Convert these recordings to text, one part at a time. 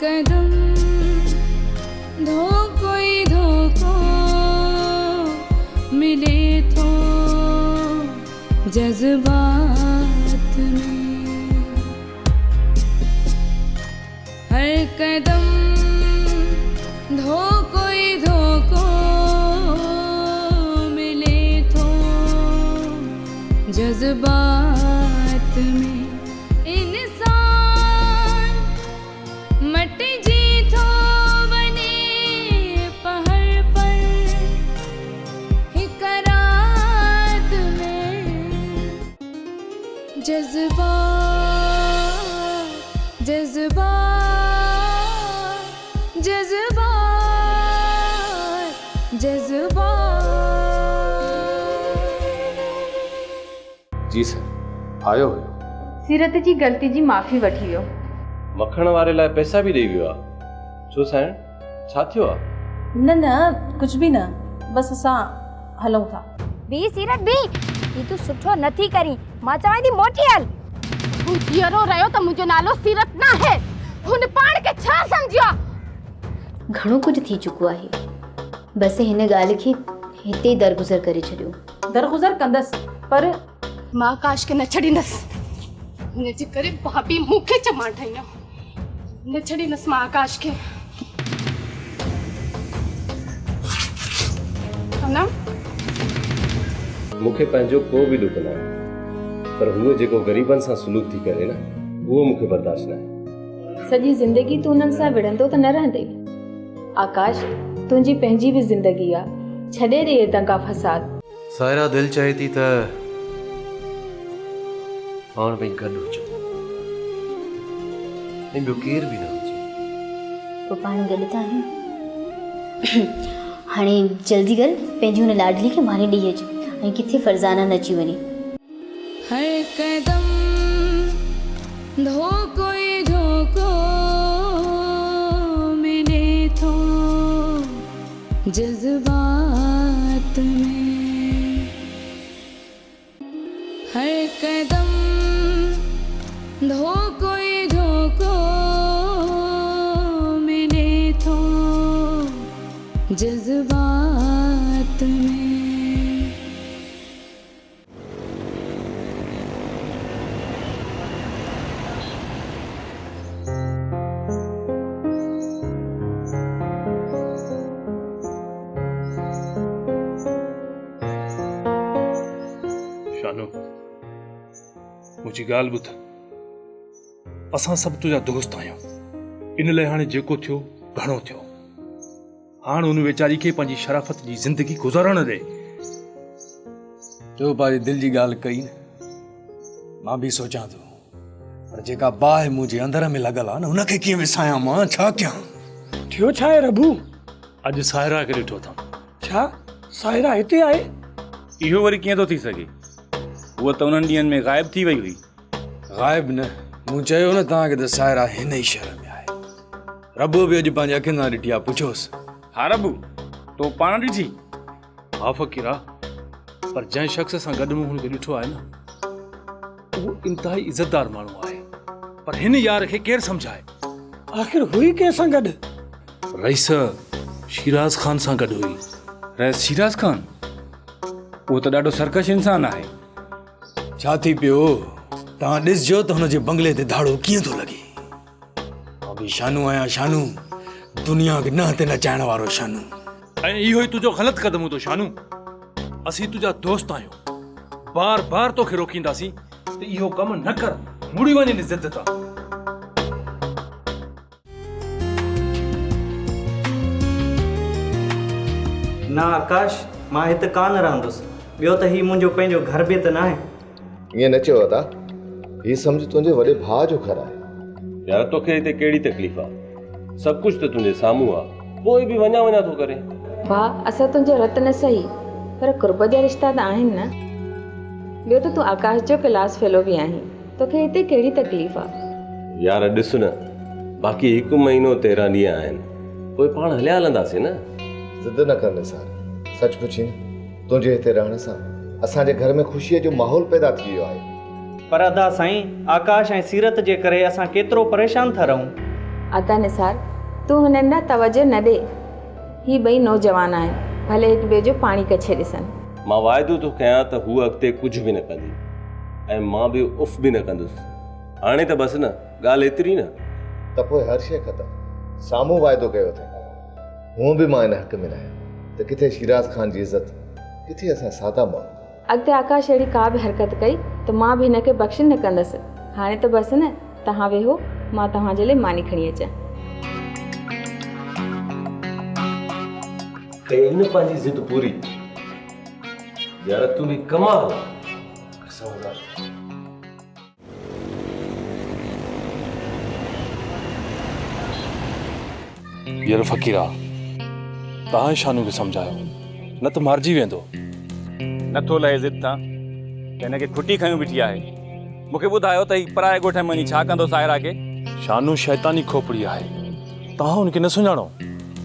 कदम धो कोई धोखो मिले तो जज्बात में, हर कदम धो कोई धोखो मिले तो जज्बात में। इंसान मट जी तो बने पहाड़ पर हिकरात में, जज्बात जज्बात जज्बात जज्बात। जी सर, आयो हो। सीरत जी गलती जी माफ़ी वठी वियो। मखण वारे लाइ पैसा बि ॾेई वियो आहे। छो साईं, छा थियो आहे? न न कुछ भी न, बस असां हलूं था। बी सीरत बी, ये तू सुठो नथी करी। मां चवां थी मोटी हल। तू जीअरो रहियो त मुंहिंजो नालो सीरत न आहे। हुन पाण खे छा सम्झियो? घणो कुछ थी चुको आहे, बस हिन ॻाल्हि खे हिते दरगुज़र करे छॾियो। दरगुज़र कंदसि, पर मां आकाश खे न छॾींदसि। हुन जे करे भाभी मूंखे चमाट ठाहींदा। न छॾींदसि मां आकाश खे। ना मूंखे पंहिंजो को बि ॾुख न आहे, पर हुओ जेको ग़रीबनि सां सुलूक थी करे न, उहो मूंखे बर्दाश्त न आहे। सॼी ज़िंदगी तूं उन्हनि सां विढ़ंदो त न रहंदे। आकाश, तुंहिंजी पंहिंजी बि ज़िंदगी आहे, छॾे ॾे ये दंगा फसाद। सायरा दिलि चाहे थी त पाण में गॾु हुजो, ऐं ॿियो केर बि न हुजे। पोइ पाण गॾु त आहियूं। हाणे जल्दी कर, पंहिंजी हुन लाडली खे मारे ॾेई अचु ऐं किथे फरज़ाना न अची वञे। हर कदम धो कोई धोखो मिले तो जज्बात में, हर कदम धो कोई धोखो मिले तो जज्बात में। शानू, मुझी ॻाल्हि ॿुध। असां सभु तुंहिंजा दोस्त आहियूं। इन लाइ हाणे जेको थियो घणो थियो। हाणे उन वेचारी खे पंहिंजी शराफ़त जी ज़िंदगी गुज़ारण ॾे। तो पंहिंजी दिलि जी ॻाल्हि कई न, मां बि सोचां थो, पर जेका बाहि मुंहिंजे अंदर में लॻल आहे न, उनखे कीअं विसायां मां, छा कयां? थियो छा आहे रबू? अॼु सायरा खे ॾिठो अथमि। छा सायरा हिते आहे? इहो वरी कीअं थो थी सघे? उहा त उन्हनि ॾींहंनि में ग़ाइब थी वई हुई। ग़ाइब न, मूं चयो न तव्हांखे त सायरा हिन ई शहर में आहे। रबू बि अॼु पंहिंजे अखियुनि सां ॾिठी आहे, पुछोसि। हा रबू, तो पाण ॾिठी? हा फ़क़ीरा, पर जंहिं शख़्स सां गॾु मूं हुनखे ॾिठो आहे न, उहो इंतिहाई इज़तदार माण्हू आहे, पर हिन यार खे केरु सम्झाए? आख़िर हुई कंहिंसां गॾु? रईस शिराज खान सां गॾु हुई। रईस शिराज खान? उहो त ॾाढो सरकश इंसान आहे। छा थी पियो? तव्हां ॾिसजो त हुनजे बंगले ते धाड़ो कीअं थो लॻे। मां बि शानू आहियां, शानू, दुनिया खे न ते नचाइण वारो शानू। ऐं इहो ई तुंहिंजो ग़लति क़दम हूंदो शानू। असीं तुंहिंजा दोस्त आहियूं, बार बार तोखे रोकींदासीं त इहो कमु न कर, मुड़ी वञ इन ज़िद तां। न आकाश, मां हिते कान रहंदुसि। ॿियो त हीउ मुंहिंजो पंहिंजो घर बि त न आहे। ईअं न चयो था, हीउ सम्झ तुंहिंजे वॾे भाउ जो घर आहे। यार तोखे हिते कहिड़ी तकलीफ़ आहे? सभु कुझु त तुंहिंजे साम्हूं आहे, पोइ बि वञा वञा थो करे। भाउ, असां तुंहिंजो रत न सही, पर कुर्ब जा रिश्ता त आहिनि न। ॿियो त तूं आकाश जो क्लास फेलो बि आहीं, तोखे हिते कहिड़ी तकलीफ़ आहे? यार ॾिस न, बाक़ी 1 महीनो 13 ॾींहं आहिनि, पोइ पाण हलिया हलंदासीं न। ज़िद न कर निसार, सच पुछी तुंहिंजे हिते रहण सां असांजे घर में ख़ुशीअ जो माहौल पैदा थी वियो आहे। पर अदा साईं, आकाश ऐं सीरत जे करे असां केतिरो परेशान था रहूं। अता निसार तूं हुननि ॾांहुं तवजो न ॾे। ही ॿई नौजवान आहिनि, भले हिक ॿिए जो पाणी कछे ॾिसनि। मां वाइदो थो कयां त हूअ अॻिते कुझु बि न कंदी ऐं मां बि उफ़ बि न कंदुसि। हाणे त बसि न, ॻाल्हि एतिरी न। त पोइ हर शइ ख़तमु, साम्हूं वाइदो कयो अथई। हूअं बि मां हिन हक़ में न आहियां त किथे शिराज ख़ान जी इज़त, किथे असां सादा माण्हू। अॻिते आकाश अहिड़ी का बि हरकत कई त मां बि हिनखे बख़्शि न कंदसि। हाणे त बसि न, तव्हां वेहो, मां तव्हांजे लाइ मानी खणी अचां। कई न पंहिंजी ज़िद पूरी, यार तूं बि कमाल। यार फ़क़ीरा, तव्हां शानू खे सम्झायो, न त मारिजी वेंदो। नथो लहे ज़िद तां, हिनखे खुटी खयूं बीठी आहे। मूंखे ॿुधायो त ही पराए ॻोठ में वञी छा कंदो साहिरा खे? शानू शैतानी खोपड़ी आहे, तव्हां हुनखे न सुञाणो।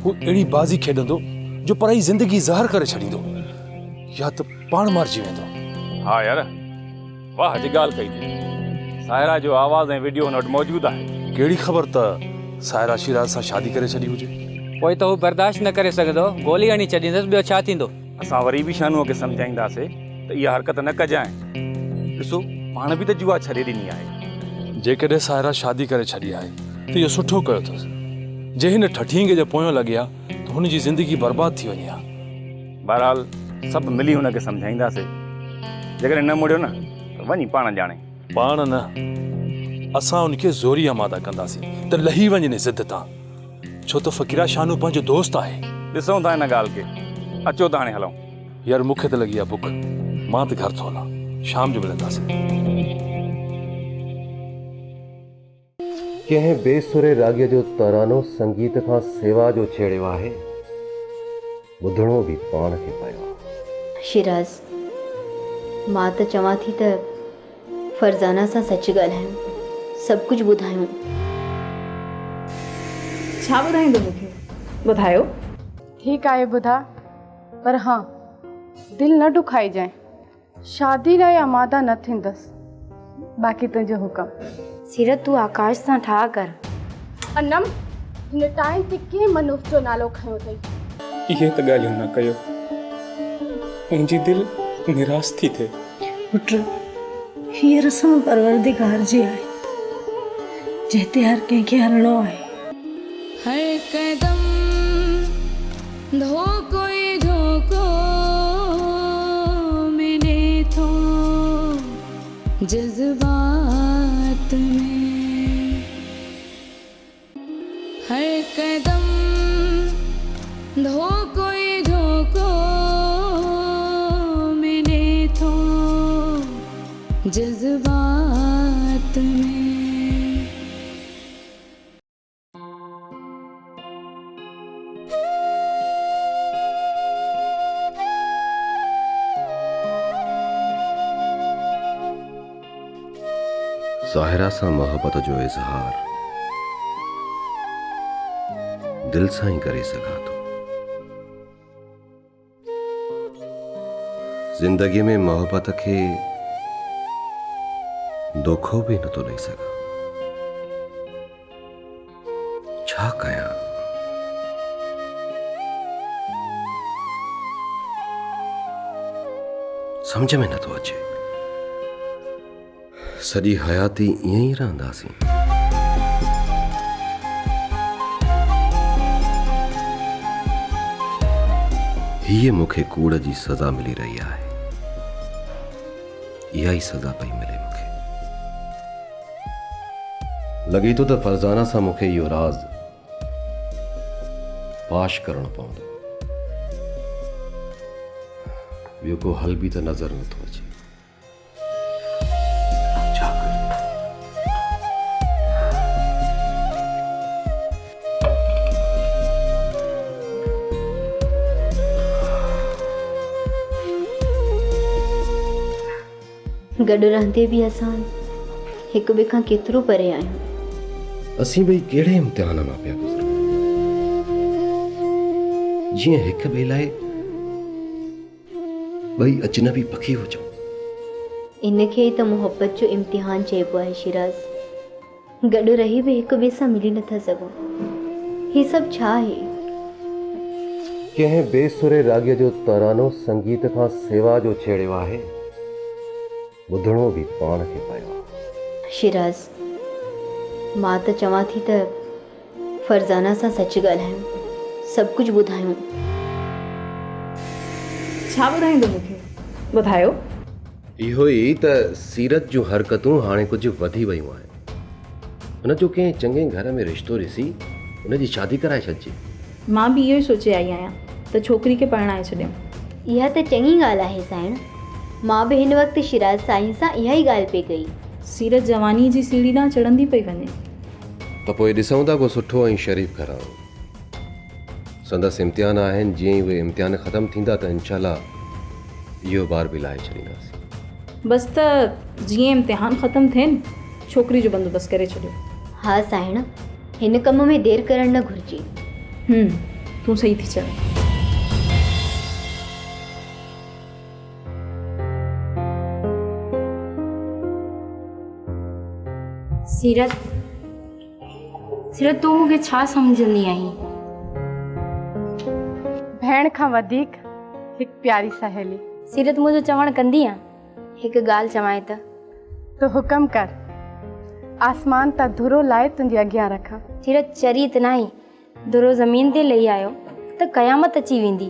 हू अहिड़ी बाज़ी खेॾंदो जो पराई ज़िंदगी ज़हर करे छॾींदो, या त पाण मारिजी वेंदो। हा यार, वाह जी ॻाल्हि कई थी। साहिरा जो आवाज़ ऐं वीडियो हुन वटि मौजूदु आहे। कहिड़ी ख़बर त साहिरा शिराज सां शादी करे छॾी हुजे। पोइ त हू बर्दाश्त न करे सघंदो, गोली हणी छॾींदुसि, ॿियो छा थींदो। असां वरी बि शानूअ खे सम्झाईंदासीं त इहा हरकत न कजांइ। ॾिसो, पाण बि त जुआ छॾे ॾिनी आहे। जेकॾहिं साहिरा शादी करे छॾी आहे त इहो सुठो कयो अथसि। जे हिन ठठींगे जे पोयों लॻी आहे त हुनजी ज़िंदगी बर्बाद थी वञे हा। बहरहाल सभु मिली हुनखे सम्झाईंदासीं। जेकॾहिं न मुड़ियो न त वञी पाण ॼाणे। पाण न, असां उनखे ज़ोरी आमादा कंदासीं त लही वञे ज़िद तां, छो त फ़क़ीरा शानू पंहिंजो दोस्त आहे। ॾिसूं था हिन ॻाल्हि खे। अचो त हाणे हलूं। यार मूंखे त लॻी आहे बुख, मां त घर थो हलां, शाम जो मिलंदासीं। कंहिं बेसुरे राॻीअ जो तरानो संगीत खां सेवा जो छेड़ियो आहे, ॿुधणो बि पाण खे पियो आहे। शिराज, मां त चवां थी त फरज़ाना सां सच ॻाल्हायूं, सभु कुझु ॿुधायूं। छा ॿुधाईंदो मूंखे? ॿुधायो। ठीकु आहे ॿुधा, पर हाँ दिलि न दुखाइजांइ। शादी लाइ आमादा न थींदसि, बाक़ी तुंहिंजो हुकम। सीरत, तूं आकाश सां ठा कर। अनम, हिन टाइम ते कंहिं मनूफ़ जो नालो खयो अथई? इहे त ॻाल्हियूं न कयो, मुंहिंजी दिलि निराश थी थिए। पुट, हीअ रस्म परवरदिगार जी आहे, जिते हर कंहिंखे हलणो आहे। हर कदम धोको ही धोको मिले थो जज्बात में। हर कदम धोको ही धोको मिले थो जज्बात में। साहिरा सां मोहब्बत जो इज़हार दिल सां ही करे सघां थो। ज़िंदगी में मोहब्बत खे दोखो बि नथो ॾेई सघां। छा कयां? समझ में नथो अचे। सॼी हयाती ईअं ई रहंदासीं। हीअ मूंखे कूड़ जी सज़ा मिली रही आहे। इहा ई सज़ा पई मिले मूंखे। लॻे थो त फरज़ाना सां मूंखे इहो राज़ पाश करणो पवंदो। ॿियो को हल बि त नज़र नथो अचे। गॾु रहंदे बि असां हिक ॿिए खां केतिरो परे आहियूं। असीं ॿई कहिड़े इम्तिहान मां पिया गुज़रूं, जीअं हिक ॿिए लाइ ॿई अजनबी पखी हुजूं। इनखे त मोहब्बत जो इम्तिहान चइबो आहे शिराज। गॾु रही बि हिक ॿिए सां मिली नथा सघूं। ही सभु छा आहे? कंहिं बेसुरे राॻीअ जो तरानो संगीत खां सेवा जो छेड़ियो आहे, ॿुधणो बि पाण खे पियो आहे। शिराज़, मां त चवां थी त फरज़ाना सां सच ॻाल्हायूं, सभु कुझु ॿुधायूं। छा ॿुधाईंदो मूंखे? ॿुधायो। इहो ई त सीरत जूं हरकतूं हाणे कुझु वधी वियूं आहिनि। हुनजो कंहिं चङे घर में रिश्तो ॾिसी हुनजी शादी कराए छॾिजे। मां बि इहो ई सोचे आई आहियां त छोकिरी खे परणाए छॾियऊं। इहा त चङी ॻाल्हि आहे साइण। मां बि हिन वक़्तु शिराज साईं सां इहा ई ॻाल्हि पई कई। सीरत जवानी जी सीढ़ी ॾांहुं चढ़ंदी पई वञे। त पोइ ॾिसूं था को सुठो ऐं शरीफ़ घराणो। संदसि इम्तिहान आहिनि, जीअं ई उहे इम्तिहान ख़तमु थींदा त इंशाल्लाह इहो बार बि लाहे छॾींदासीं। बसि त जीअं इम्तिहान ख़तमु थियनि छोकिरी जो बंदोबस्तु करे छॾियो। हा साइण, हिन कम में देरि करणु न घुरिजे। तूं सही थी चवे। सीरत, सीरत तूं मूंखे छा सम्झंदी आहीं? भेण खां वधीक हिकु प्यारी सहेली। सीरत मुंहिंजो चवणु कंदी आहे? हिकु ॻाल्हि चवां त तो हुकम कर। आसमान ता धुरो लाए तुंहिंजे अॻियां रखां। सीरत चरी त नाहीं, धुरो ज़मीन ते लही आयो त क़यामत अची वेंदी।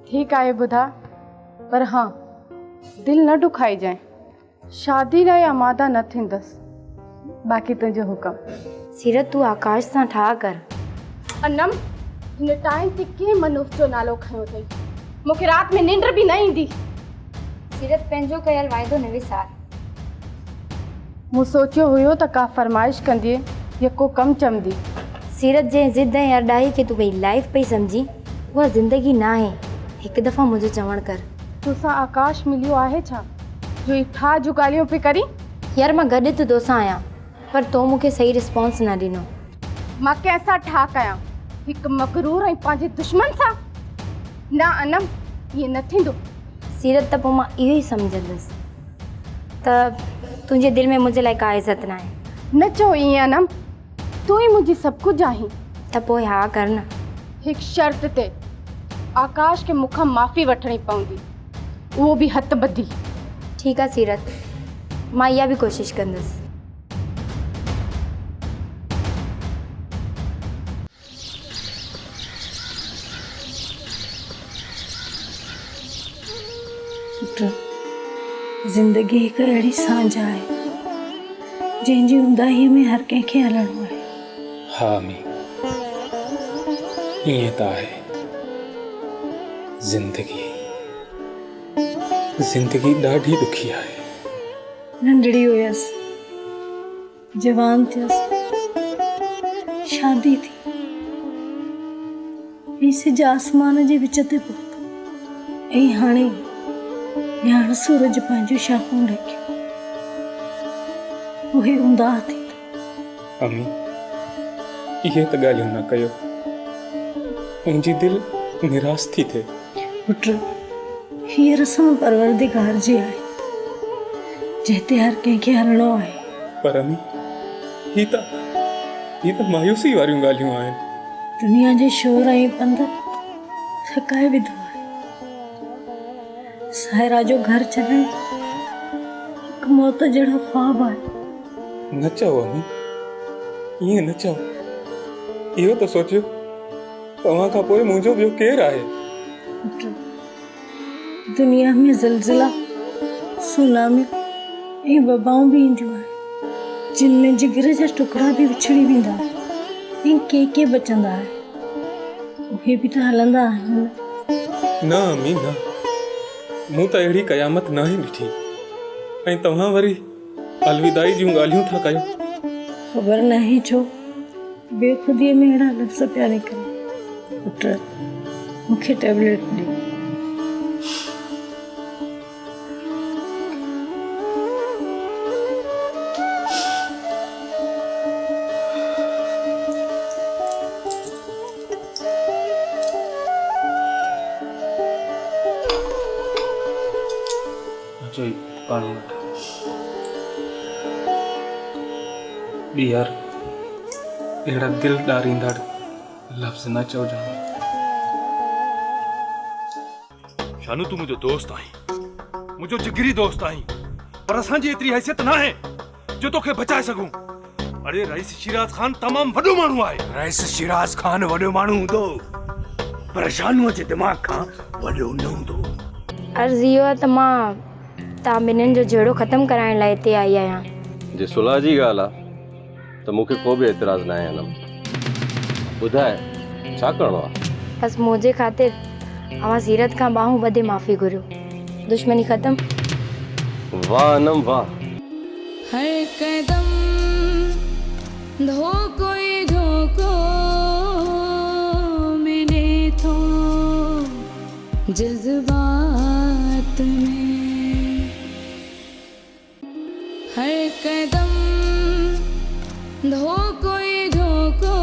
ठीकु आहे ॿुधा, पर हाँ दिलि न दुखाइजांइ। शादी लाइ आमादा न थींदसि, बाक़ी तुंहिंजो हुकम। सीरत तूं आकाश सां ठा कर। अनम, हिन टाइम ते कंहिं मनुष्य जो नालो खयो अथई? मूंखे राति में निंड बि न ईंदी। सीरत पंहिंजो कयल वाइदो न विसार। मूं सोचियो हुयो त का फरमाइश कंदी या को कमु चवंदी। सीरत जे ज़िद ऐं अडाई खे तूं पंहिंजी लाइफ पई सम्झी, उहा ज़िंदगी न आहे। हिकु दफ़ा मुंहिंजो चवणु कर। तोसां आकाश मिलियो आहे छा जो ई ठा जूं ॻाल्हियूं पई करी? यार मां गॾु त तोसां आहियां, पर तो मूंखे सही रिस्पॉन्स न ॾिनो। मां कंहिंसां ठा कयां? हिकु मगरूर ऐं पंहिंजे दुश्मन सां? न अनम, ईअं न थींदो। सीरत त पोइ मां इहो ई सम्झंदसि त तुंहिंजे दिलि में मुंहिंजे लाइ का इज़त न आहे। न चओ ईअं अनम, तूं ई मुंहिंजी सभु कुझु आहीं। त पोइ हा कर न। हिकु शर्त ते, आकाश खे मूंखां माफ़ी वठणी पवंदी, उहो बि हथ ॿधी। ठीकु आहे सीरत, मां इहा बि कोशिशि कंदसि। ज़िंदगी हिकु अहिड़ी सांझ आहे जंहिंजी ऊंदाहीअ में हर कंहिंखे हलणो आहे। हा मी, ईअं त आहे। ज़िंदगी ॾाढी ॾुखी आहे। नंढड़ी हुयसि, जवान थियसि, शादी थी, ऐं सिज आसमान जे विच ते पहुतो, ऐं हाणे ॼाण सूरज पंहिंजो शाखूं ढकियो, उहे ऊंदाह थी। अमी, इहे त ॻाल्हियूं न कयो, मुंहिंजी दिलि निराश थी थिए। पुट, हीअ रस्म परवरदिगार जी आहे, जंहिं हर कंहिंखे हलणो आहे। पर अमी, ही त मायूसी वारियूं ॻाल्हियूं आहिनि। दुनिया जे शोर ऐं पंध थकाए विधो आहे। सायरा जो घर छॾण हिकु मौत जहिड़ो ख्वाब आहे। न चओ अमी, ईअं न चओ। इहो त सोचियो, तव्हां खां पोइ मुंहिंजो ॿियो केरु आहे? दुनिया में ज़लज़ला, सुनामी ऐं वबाऊं बि ईंदियूं आहिनि, जिन में जिगर जा टुकड़ा बि विछड़ी वेंदा ऐं के बचंदा आहिनि, उहे बि त हलंदा आहिनि। न अमी न, मूं त अहिड़ी क़यामत न ई ॾिठी, ऐं तव्हां वरी अलविदाई जूं ॻाल्हियूं था कयो। ख़बर नाहे छो बेख़ुदीअ में अहिड़ा लफ़्ज़ पिया निकिरनि। पुट, मूंखे टेबलेट ॾे। पानी डी यार। अहिड़ा दिलि ॾारींदड़ लफ़्ज़ न चइजांइ। शानू तू मुझो दोस्त आहीं, मुझो जिगरी दोस्त आहीं, पर असांजी एतिरी हैसियत न आहे जो तोखे बचाए सघूं। अरे रईस शिराज खान तमाम वॾो माण्हू आहे। रईस शिराज खान वॾो माण्हू हूंदो, पर शानूअ जे दिमाग़ खां वॾो न हूंदो। अर्ज़ु इहो आहे त मां तव्हां ॿिन्हिनि जो झेड़ो ख़तमु कराइण लाइ हिते आई आहियां। जे सुलह जी ॻाल्हि आहे त मूंखे को बि एतिराज़ न आहे हिन। ॿुधाए छा करिणो आहे? बसि मुंहिंजे ख़ातिर अवां सीरत खां ॿाहूं ॿधे माफ़ी घुरियो, दुश्मनी ख़तमु। वाह अनम वाह। हर कदम धोको ही धोको मैंने तो जज्बात में, हर कदम धोको ही धोको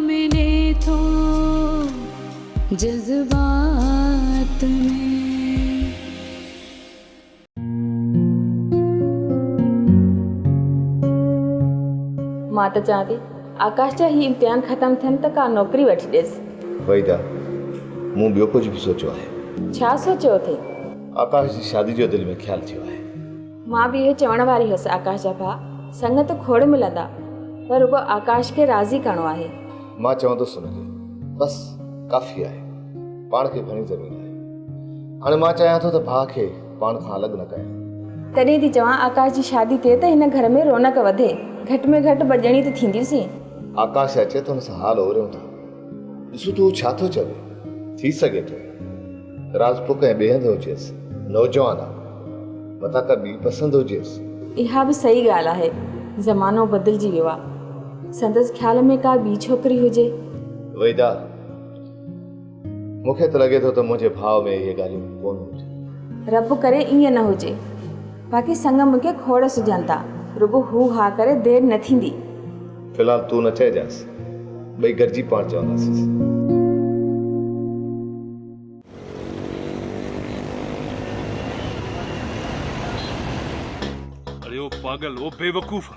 मैंने तो जज्बात में। मां त चवां थी आकाश जा ही इम्तिहान ख़तमु थियनि त का नौकिरी वठी ॾेसि। वहीदा, मूं ॿियो कुझु बि सोचियो आहे। छा सोचियो अथई? आकाश जी शादी जो दिलि में ख़्यालु थियो आहे। मां बि इहो चवण वारी हुअसि आकाश जा भाउ, संग त खोड़ मिलंदा, पर रुगो आकाश खे राज़ी करिणो आहे। मां चवंदुसि हुनखे बसि काफ़ी आहे, पाण खे घणी ज़रूरत आहे। हाणे मां चाहियां थो त भाउ खे पाण खां अलॻि न कयां। तॾहिं थी चवां आकाश जी शादी थिए त हिन घर में रौनक वधे, घटि में घटि बजणी त थींदीसीं। आकाश अचे त हुन सां हाल ओरियूं था। ॾिसो तूं छा थो चवे, थी सघे थो राजपुक ऐं ॿिए हंधि हुजेसि, नौजवान आहे, मथां का ॿी पसंदि हुजेसि। इहा बि सही ॻाल्हि आहे, ज़मानो बदिलजी वियो आहे, संदसि ख़्याल में का ॿी छोकिरी हुजे। वहीदा, मूंखे त लॻे थो त मुंहिंजे भाउ में इहे ॻाल्हियूं कोन हुजे। रब करे ईअं न हुजे, बाक़ी संग मूंखे खोड़ सुझनि था, रुगो हू हा करे देरि न थींदी। फ़िलहाल तूं न चइजांसि, ॿई गॾिजी पाण चवंदासीं। अरे ओ पागल, ओ बेवकूफ़,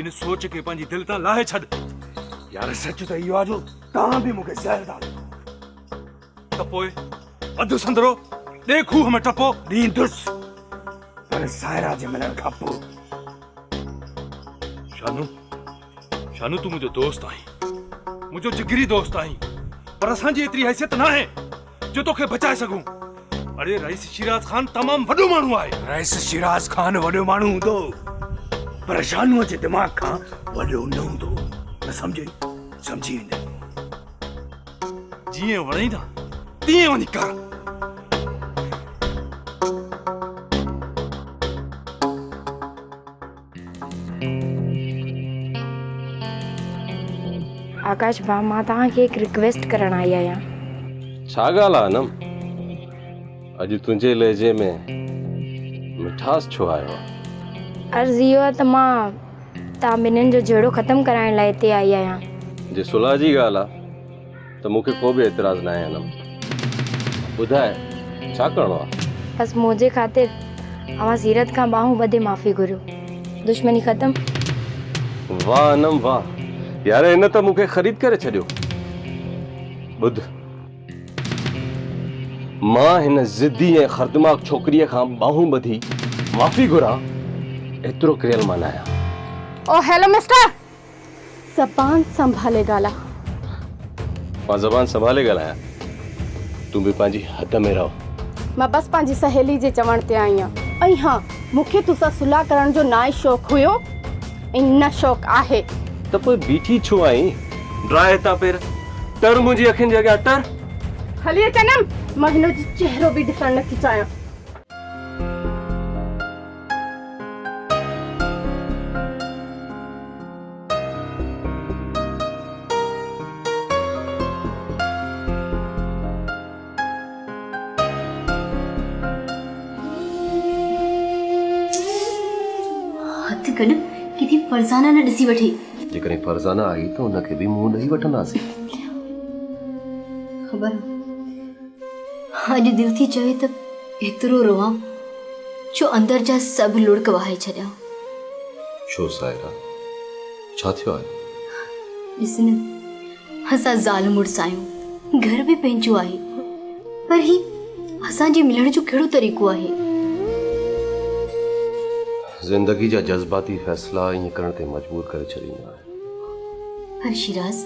इन सोच खे पंहिंजी दिलि तां लाहे छॾ। यार सच त इहो आहे जो तव्हां बि मूंखे ज़हर था त पोइ अधु संदरो ॾे खूह में टपो ॾींदुसि, पर सायरा जे मिलण खां पोइ। शानू, शानू तू मुझो दोस्त आहीं, मुझो जिगरी दोस्त आहीं, पर असांजी एतिरी हैसियत न आहे जो तोखे बचाए सघूं। अरे रईस शिराज खान तमाम वॾो माण्हू आहे। रईस शिराज खान वॾो माण्हू हूंदो, पर शानूअ जे दिमाग़ खां वॾो न हूंदो। न सम्झी वेंदे। जीअं वणई न तीअं वञी कर। आकाश भाउ, मां तव्हांखे हिकु रिक्वेस्ट करण आई आहियां। छा ॻाल्हि आहे अनम? अॼु तुंहिंजे लहजे में मिठास छो आयो आहे? अर्ज़ु इहो आहे त मां तव्हां ॿिन्हिनि जो झेड़ो ख़तमु कराइण लाइ हिते आई आहियां। जे सुलह जी ॻाल्हि आहे त मूंखे को बि एतिराज़ न आहे अनम। ॿुधाए छा करिणो आहे? बसि मुंहिंजे ख़ातिर अवां सीरत खां ॿाहूं ॿधे माफ़ी घुरियो, दुश्मनी ख़तमु। वाह अनम वाह। यार हिन त मूंखे ख़रीद करे छॾियो। ॿुध, मां हिन ज़िद्दी ऐं ख़रदिमाग़ छोकिरीअ खां ॿाहूं ॿधी माफ़ी घुरां, एतिरो किरियल मां न आहियां। ओ हेलो मिस्टर, ज़बान संभाले ॻाल्हा। मां ज़बान संभाले ॻाल्हायां, तूं बि पंहिंजी हद में रहो। मां बसि पंहिंजी सहेली जे चवण ते आई आहियां। ऐं हा, मूंखे तोसां सुलह करण जो ना शौक़ु हुयो ऐं न शौक़ु आहे। त पोइ बीठी छो आहीं? ड्राए था पेर, टर मुंहिंजी अखियुनि जे अॻियां टर। हली अचनम, मां हिन जो चहिरो बि ॾिसणु नथी चाहियां। हथ गॾु किथे फरज़ाना न ॾिसी वठी। जेकॾहिं फरज़ाना आई त हुनखे बि मुंहुं ॾेई वठंदासीं। ख़बर अॼु दिलि थी चवे त एतिरो रोवां जो अंदर जा सभु लुड़क वहाए छॾिया। छो सायरा, छा थियो आहे? ॾिस न, असां ज़ाल मुड़ुस आहियूं, घर बि पंहिंजो आहे, पर ही असांजे मिलण जो कहिड़ो तरीक़ो आहे? ज़िंदगी जा जज़्बाती फ़ैसिला ईअं करण ते मजबूर करे छॾींदा आहिनि। पर शिराज,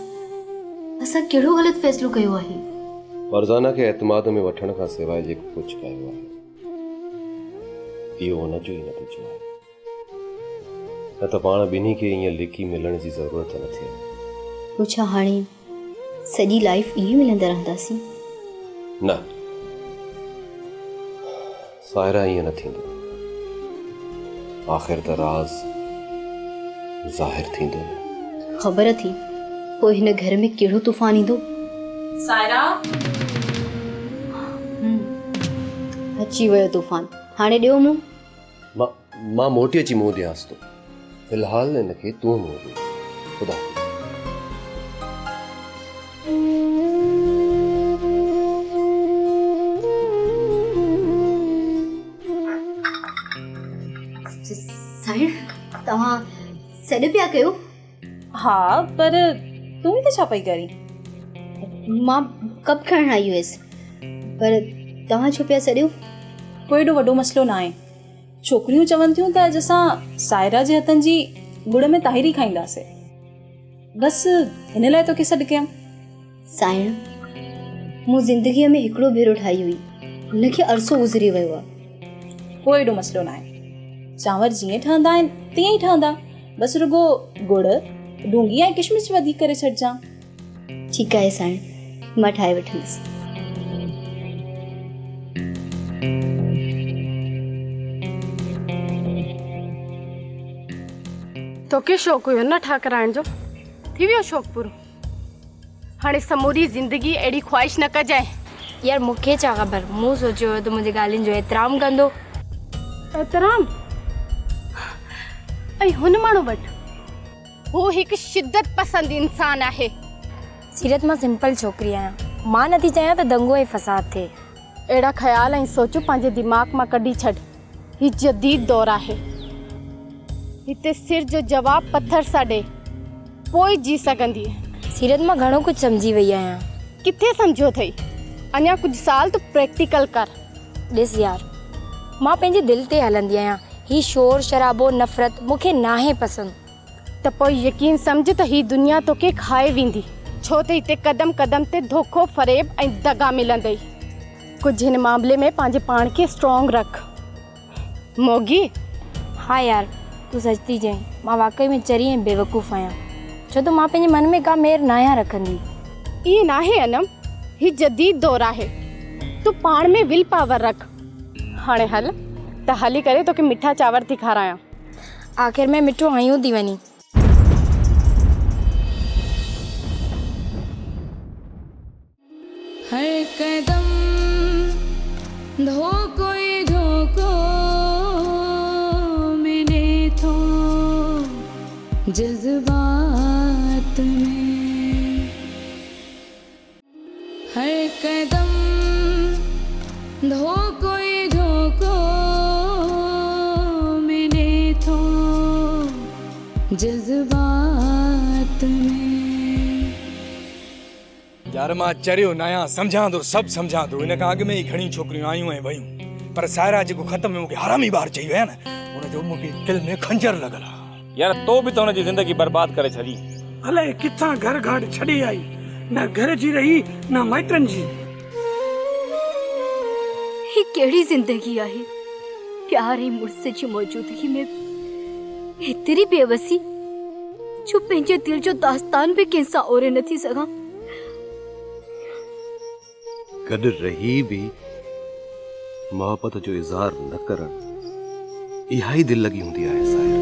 असां कहिड़ो ग़लति फ़ैसिलो कयो आहे? फरज़ाना खे एतमाद में वठण खां सवाइ जेको कुझु कयो आहे इहो हुनजो ई नतीजो आहे। न त पाण ॿिन्ही खे ईअं लिकी मिलण जी ज़रूरत न थिए। पोइ छा हाणे सॼी लाइफ ईअं मिलंदा रहंदासीं? न सायरा, ईअं न थींदो। आख़िर त राज़ ज़ाहिर थींदो न। ख़बर थी पोइ हिन घर में कहिड़ो तूफ़ान ईंदो? सायरा, अची वियो तूफ़ान, हाणे ॾियो मुंहुं। मां मोटी अची मुंहुं ॾियांसि थो। फ़िलहाल हिनखे तूं मुंहुं ॾियो। ख़ुदा साइण, तव्हां सॾ पिया कयो? हा, पर तूं ही त छा पई करी? मां कप खणण आई हुयसि, पर तव्हां छो पिया सॾियो? कोई एॾो वॾो मसइलो न आहे। छोकिरियूं चवनि थियूं त अॼु असां सायरा जे हथनि जी गुड़ में ताहिरी खाईंदासीं। बसि हिन लाइ तोखे सॾु कयां। साइण, मूं ज़िंदगीअ में हिकिड़ो भेरो ठाही हुई, हुनखे अरसो गुज़री वियो आहे। कोई एॾो मसइलो न आहे। चांवर जीअं ठहंदा आहिनि तीअं ई ठहंदा, बसि रुगो गुड़, डूंगी ऐं किशमिश वधीक करे छॾिजां। ठीकु आहे साइण, मां ठाहे वठंदसि। तोखे शौक़ु हुयो न ठा कराइण जो, थी वियो शौक़ु पूरो? हाणे समूरी ज़िंदगी अहिड़ी ख़्वाहिश न कजांइ। यार मूंखे छा ख़बर, मूं सोचियो हुयो त मुंहिंजी ॻाल्हियुनि जो एतिराम कंदो। एतिराम? ऐं हुन माण्हू वटि हू हिकु शिद्दत पसंद इंसान आहे। सीरत, मां सिंपल छोकिरी आहियां, मां नथी चाहियां त दंगो ऐं फसाद थिए। अहिड़ा ख़्याल ऐं सोचू पंहिंजे दिमाग़ मां कढी छॾ। ही जदीद दौर आहे, हिते सिर जो जवाब पत्थर सां ॾे, पोइ जी सघंदी। सीरत, मां घणो कुझु सम्झी वई आहियां। किथे सम्झो अथई? अञा कुझु साल तूं प्रैक्टिकल कर। ॾिस यार, मां पंहिंजे दिलि ते हलंदी आहियां। ही शोर शराबो नफ़रत मूंखे नाहे पसंदि। त पोइ यकीन सम्झ त ही दुनिया तोखे खाए वेंदी, छो त हिते क़दम क़दम ते धोखो फ़रेब ऐं दगा मिलंदई। कुझु हिन मामले में पंहिंजे पाण खे स्ट्रॉन्ग रख मोगी। हाँ यार, तूं सच थी चईं, मां वाकई में चरी ऐं बेवकूफ़ आहियां, छो त मां पंहिंजे मन में का मेर न आहियां रखंदी। इहे नाहे अनम, ही जदीद दौर आहे। तूं पाण में विल पावर रख। हाणे हल त हली करे तोखे मिठा चांवर थी खारायां। आख़िर में मिठो हयूं थी वञी। हर कदम धोको ही धोको मिले तो जज्बात में। हर कदम धोको ही धोको मिले तो जज्बात में। यार मां चरियो न आहियां, सम्झां थो, सभु सम्झां थो। हिन खां अॻु में ई घणी छोकिरियूं आयूं ऐं वयूं, पर सायरा जेको ख़तम में मूंखे हरामी ॿार चई विया न, हुनजो मूंखे दिलि में खंजर लॻल आहे। यार तो बि त हुनजी ज़िंदगी बर्बाद करे छॾी। अलाए किथां घर घाट छॾे आई, न घर जी रही न माइटनि जी। ही कहिड़ी ज़िंदगी आहे? प्यार ऐं मुड़ुस जी मौजूदगी में हेतिरी बेवसी जो पंहिंजे दिलि जो दास्तान बि कंहिंसां ओरे नथी सघां। गॾु रही बि मोहब्बत जो इज़हार न करणु, इहा ई दिलि लॻी हूंदी आहे साहिब।